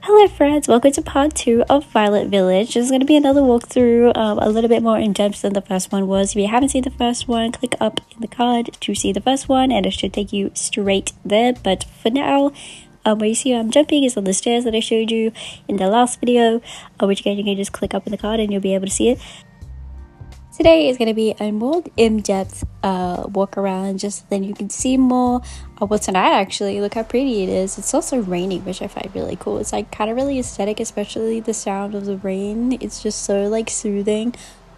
Hello friends, welcome to part 2 of VioletVillage. This is going to be another walkthrough, a little bit more in depth than the first one was. If you haven't seen the first one, click up in the card to see the first one and it should take you straight there. But for now, where you see I'm jumping is on the stairs that I showed you in the last video, which again you can just click up in the card and you'll be able to see it. Today is going to be a more in-depth walk around, just so then you can see more. Well, tonight actually, look how pretty it is. It's also raining, which I find really cool. It's like kind of really aesthetic, especially the sound of the rain. It's just so like soothing.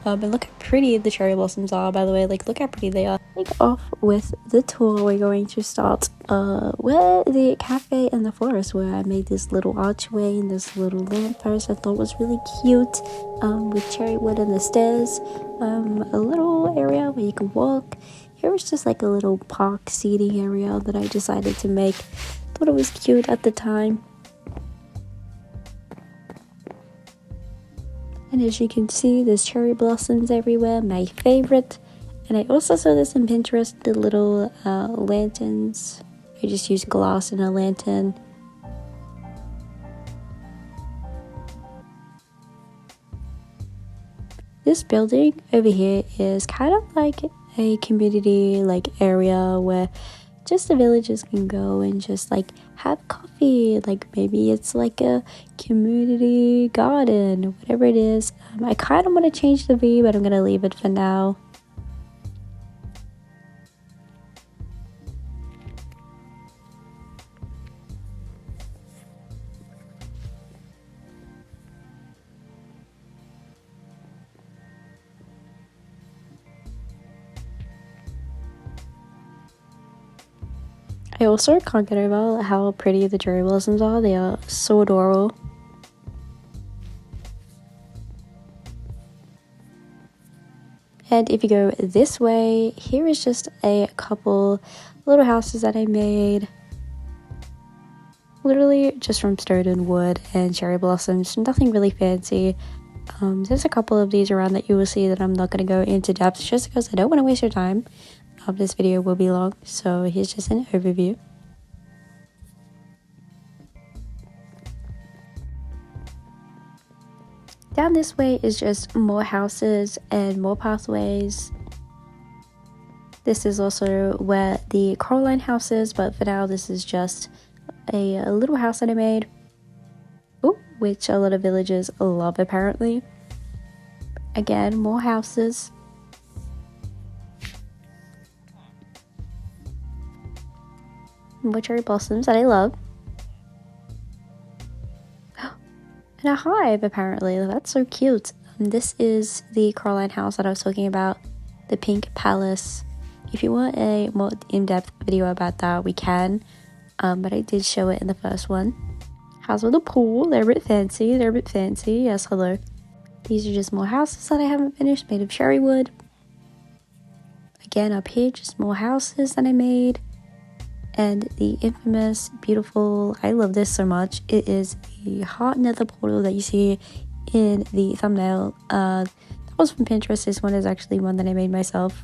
And look how pretty the cherry blossoms are, by the way. Like, look how pretty they are. Off with the tour, we're going to start where the cafe and the forest, where I made this little archway and this little lamppost I thought was really cute, with cherry wood and the stairs. A little area where you can walk. Here was just like a little park seating area that I decided to make. Thought it was cute at the time. And as you can see, there's cherry blossoms everywhere, my favorite. And I also saw this on Pinterest, the little lanterns. I just used glass in a lantern. This building over here is kind of like a community area where just the villagers can go and just like have coffee. Like maybe it's like a community garden, whatever it is. I kind of want to change the view, but I'm gonna leave it for now. I also can't get over how pretty the cherry blossoms are. They are so adorable. And if you go this way, here is just a couple little houses that I made. Literally just from stone and wood and cherry blossoms. Nothing really fancy. There's a couple of these around that you will see that I'm not going to go into depth just because I don't want to waste your time. This video will be long, so here's just an overview. Down this way is just more houses and more pathways. This is also where the Coraline house is, but for now this is just a little house that I made. Ooh, which a lot of villagers love apparently. Again, more houses. More cherry blossoms that I love. And a hive, apparently. That's so cute. This is the Coraline house that I was talking about. The pink palace. If you want a more in-depth video about that, we can. But I did show it in the first one. House with a pool. They're a bit fancy. They're a bit fancy. Yes, hello. These are just more houses that I haven't finished, made of cherry wood. Again, up here, just more houses that I made. And the infamous, beautiful, I love this so much. It is the heart nether portal that you see in the thumbnail. That was from Pinterest. This one is actually one that I made myself.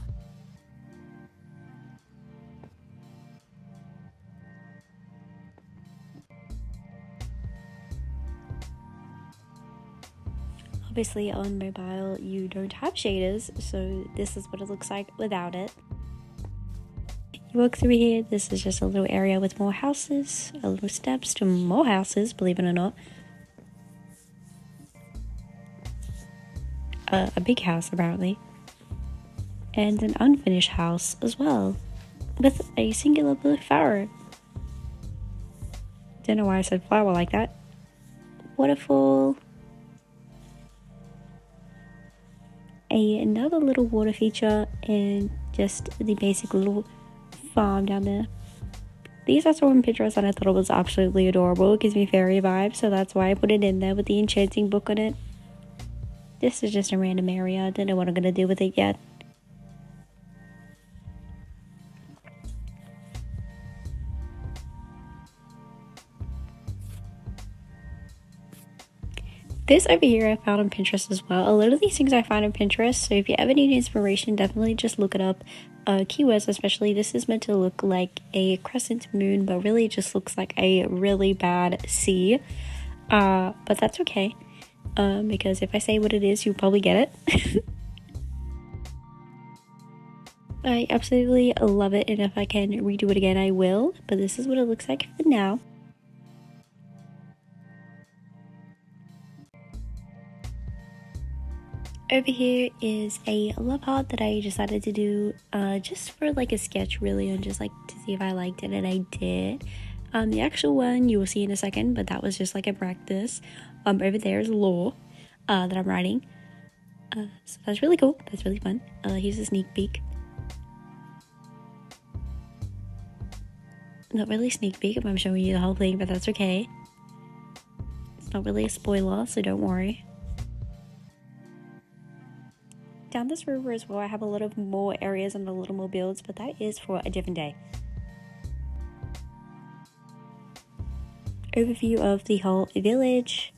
Obviously on mobile you don't have shaders, so this is what it looks like without it. You walk through here, this is just a little area with more houses, a little steps to more houses, believe it or not. A big house apparently. And an unfinished house as well, with a singular blue flower. Don't know why I said flower like that. Waterfall. Another little water feature, and just the basic little farm down there. These I saw on Pinterest and I thought it was absolutely adorable. It gives me fairy vibes, so that's why I put it in there with the enchanting book on it. This is just a random area. I don't know what I'm gonna do with it yet. This over here I found on Pinterest as well. A lot of these things I find on Pinterest, so if you ever need inspiration, definitely just look it up. Keywords especially, this is meant to look like a crescent moon, but really just looks like a really bad sea. But that's okay, because if I say what it is, you'll probably get it. I absolutely love it, and if I can redo it again, I will, but this is what it looks like for now. Over here is a love heart that I decided to do just for like a sketch, really, and just like to see if I liked it, and I did. The actual one you will see in a second, but that was just like a practice. Over there is law that I'm writing, so that's really cool. That's really fun. Here's a sneak peek. Not really a sneak peek if I'm showing you the whole thing, but that's okay. It's not really a spoiler, so don't worry. Down this river as well, I have a lot of more areas and a little more builds, but that is for a different day. Overview of the whole village.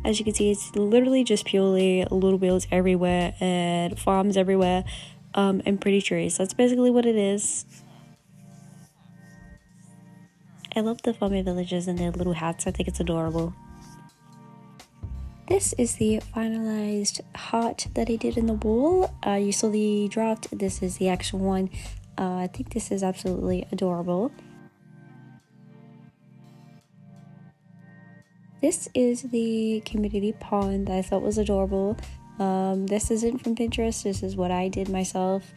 As you can see, it's literally just purely little builds everywhere and farms everywhere, and pretty trees. That's basically what it is. I love the farming villages and their little hats. I think it's adorable. This is the finalized heart that I did in the wall. You saw the draft. This is the actual one. I think this is absolutely adorable. This is the community pond that I thought was adorable. This isn't from Pinterest. This is what I did myself,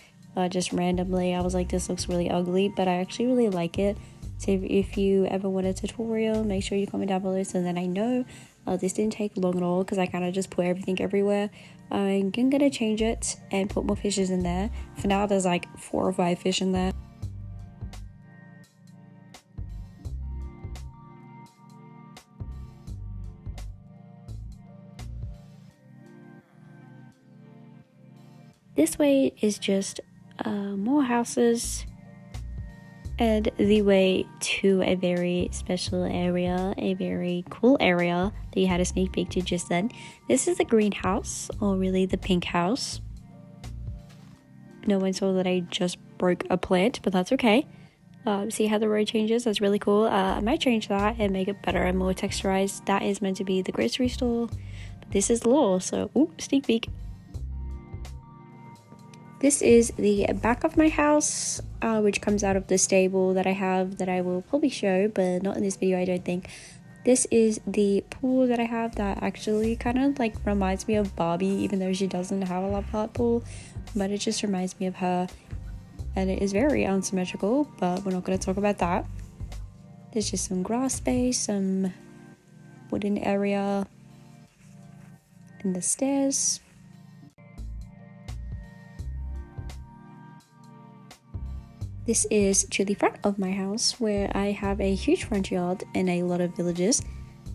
just randomly. I was like, this looks really ugly, but I actually really like it. So if you ever want a tutorial, make sure you comment down below so then I know. This didn't take long at all because I kind of just put everything everywhere. I'm gonna change it and put more fishes in there. For now, there's like 4 or 5 fish in there. This way is just more houses, and the way to a very special area, a very cool area that you had a sneak peek to just then. This is the greenhouse, or really the pink house. No one saw that I just broke a plant, but that's okay. See how the road changes? That's really cool. I might change that and make it better and more texturized. That is meant to be the grocery store. But this is law, so ooh, sneak peek. This is the back of my house, which comes out of the stable that I have that I will probably show, but not in this video, I don't think. This is the pool that I have that actually kind of like reminds me of Barbie, even though she doesn't have a love heart pool, but it just reminds me of her, and it is very unsymmetrical, but we're not going to talk about that. There's just some grass space, some wooden area, and the stairs. This is to the front of my house where I have a huge front yard and a lot of villages.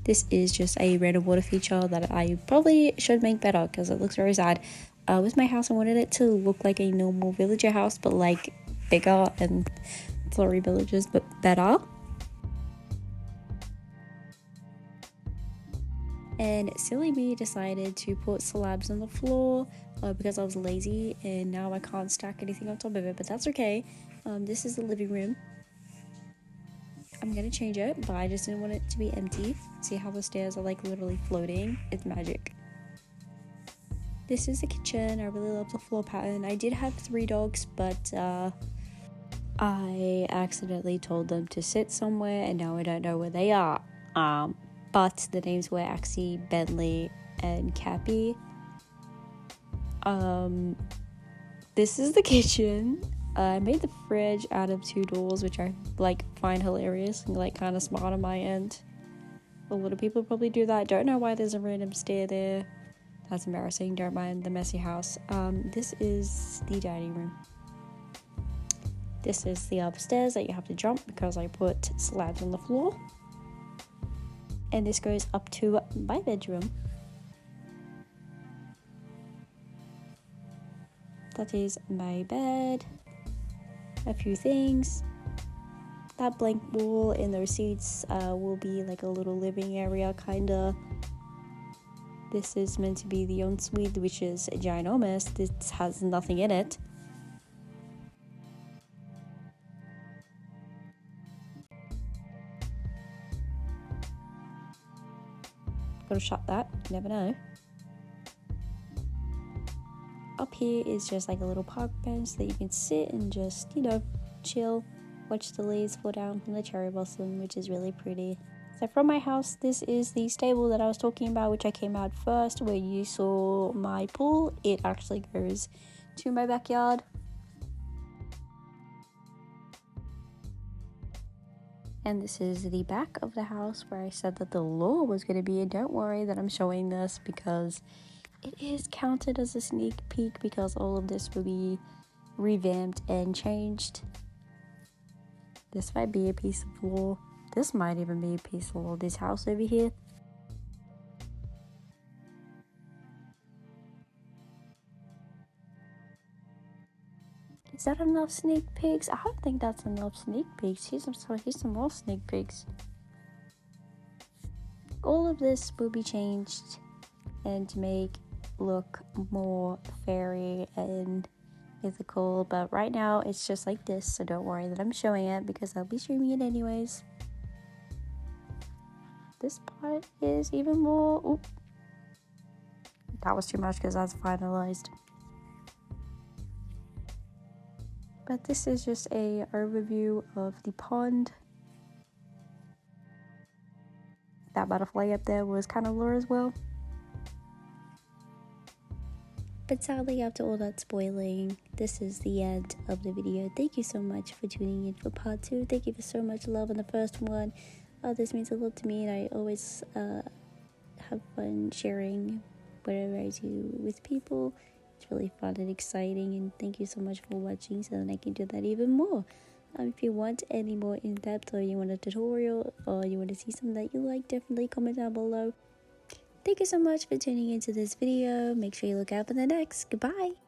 This is just a random water feature that I probably should make better because it looks very sad. With my house, I wanted it to look like a normal villager house, but like bigger and sorry villages, but better. And silly me decided to put slabs on the floor because I was lazy, and now I can't stack anything on top of it, but that's okay. This is the living room. I'm gonna change it, but I just didn't want it to be empty. See how the stairs are like literally floating? It's magic. This is the kitchen. I really love the floor pattern. I did have 3 dogs, but I accidentally told them to sit somewhere, and now I don't know where they are. But the names were Axie, Bentley, and Cappy. This is the kitchen. I made the fridge out of 2 doors, which I like find hilarious and like kind of smart on my end. A lot of people probably do that. Don't know why there's a random stair there. That's embarrassing. Don't mind the messy house. This is the dining room. This is the upstairs that you have to jump because I put slabs on the floor. And this goes up to my bedroom. That is my bed. A few things. That blank wall in those seats will be like a little living area, kinda. This is meant to be the ensuite, which is ginormous. This has nothing in it. Gotta shut that, you never know. Up here is just like a little park bench that you can sit and just, you know, chill, watch the leaves fall down from the cherry blossom, which is really pretty. So from my house, this is the stable that I was talking about, which I came out first, where you saw my pool. It actually goes to my backyard. And this is the back of the house where I said that the lawn was going to be. And don't worry that I'm showing this because it is counted as a sneak peek, because all of this will be revamped and changed. This might be a piece of lawn. This might even be a piece of lawn. This house over here. Is that enough sneak peeks? I don't think that's enough sneak peeks. Here's some more sneak peeks. All of this will be changed and to make look more fairy and mythical, but right now it's just like this, so don't worry that I'm showing it because I'll be streaming it anyways. This part is even more. Oop. That was too much because that's finalized. But this is just a overview of the pond. That butterfly up there was kind of lure as well. But sadly, after all that spoiling, this is the end of the video. Thank you so much for tuning in for part 2. Thank you for so much love on the first one. This means a lot to me, and I always have fun sharing whatever I do with people. It's really fun and exciting, and thank you so much for watching so that I can do that even more. If you want any more in-depth, or you want a tutorial, or you want to see something that you like, definitely comment down below. Thank you so much for tuning into this video. Make sure you look out for the next. Goodbye!